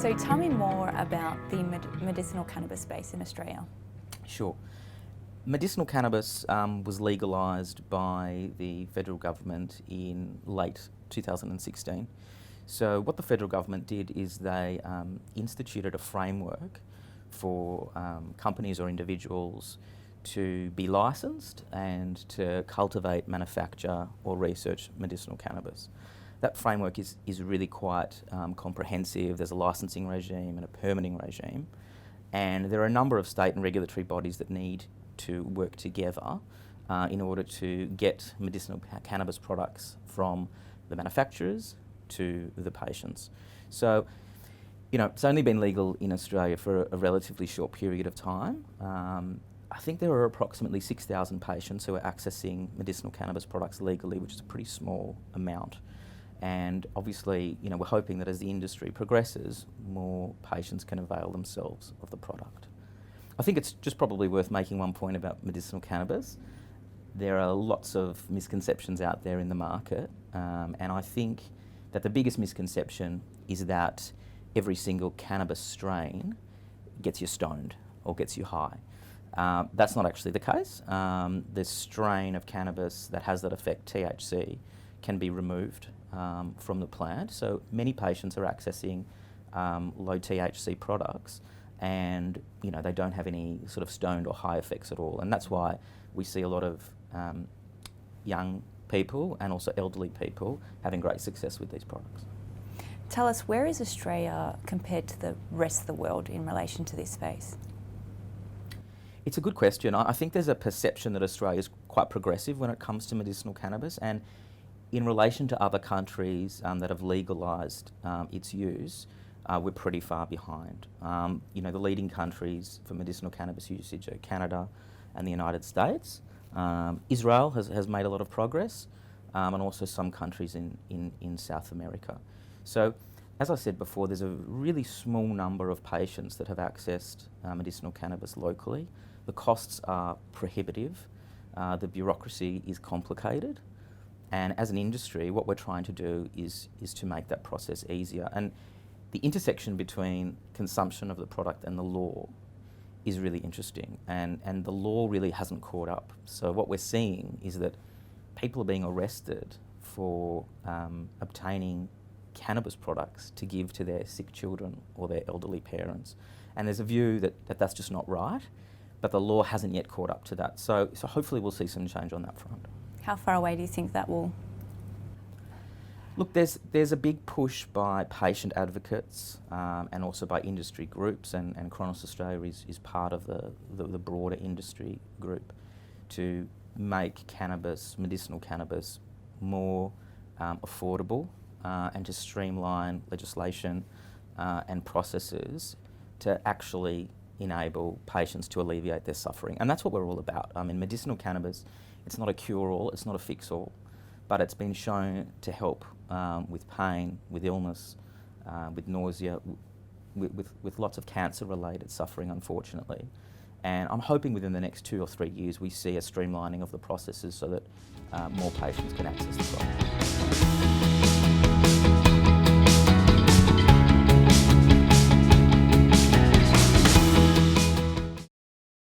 So tell me more about the medicinal cannabis space in Australia. Sure. Medicinal cannabis was legalised by the federal government in late 2016. So what the federal government did is they instituted a framework for companies or individuals to be licensed and to cultivate, manufacture or research medicinal cannabis. That framework is really quite comprehensive. There's a licensing regime and a permitting regime, and there are a number of state and regulatory bodies that need to work together in order to get medicinal cannabis products from the manufacturers to the patients. So, you know, it's only been legal in Australia for a relatively short period of time. I think there are approximately 6,000 patients who are accessing medicinal cannabis products legally, which is a pretty small amount. And obviously, you know, we're hoping that as the industry progresses, more patients can avail themselves of the product. I think it's just probably worth making one point about medicinal cannabis. There are lots of misconceptions out there in the market, and I think that the biggest misconception is that every single cannabis strain gets you stoned or gets you high. That's not actually the case. The strain of cannabis that has that effect, THC, can be removed from the plant. So many patients are accessing low THC products, and you know, they don't have any sort of stoned or high effects at all. And that's why we see a lot of young people and also elderly people having great success with these products. Tell us, where is Australia compared to the rest of the world in relation to this space? It's a good question. I think there's a perception that Australia is quite progressive when it comes to medicinal cannabis, and in relation to other countries that have legalised its use, we're pretty far behind. You know, the leading countries for medicinal cannabis usage are Canada and the United States. Israel has made a lot of progress, and also some countries in South America. So, as I said before, there's a really small number of patients that have accessed medicinal cannabis locally. The costs are prohibitive, the bureaucracy is complicated, and as an industry, what we're trying to do is to make that process easier. And the intersection between consumption of the product and the law is really interesting, and the law really hasn't caught up. So what we're seeing is that people are being arrested for obtaining cannabis products to give to their sick children or their elderly parents. And there's a view that that's just not right, but the law hasn't yet caught up to that. So hopefully we'll see some change on that front. How far away do you think that will? Look, there's a big push by patient advocates and also by industry groups, and Cronos Australia is part of the broader industry group to make cannabis, medicinal cannabis, more affordable and to streamline legislation and processes to actually enable patients to alleviate their suffering. And that's what we're all about. I mean, medicinal cannabis, it's not a cure-all, it's not a fix-all, but it's been shown to help with pain, with illness, with nausea, with lots of cancer-related suffering, unfortunately. And I'm hoping within the next 2 or 3 years we see a streamlining of the processes so that more patients can access the product.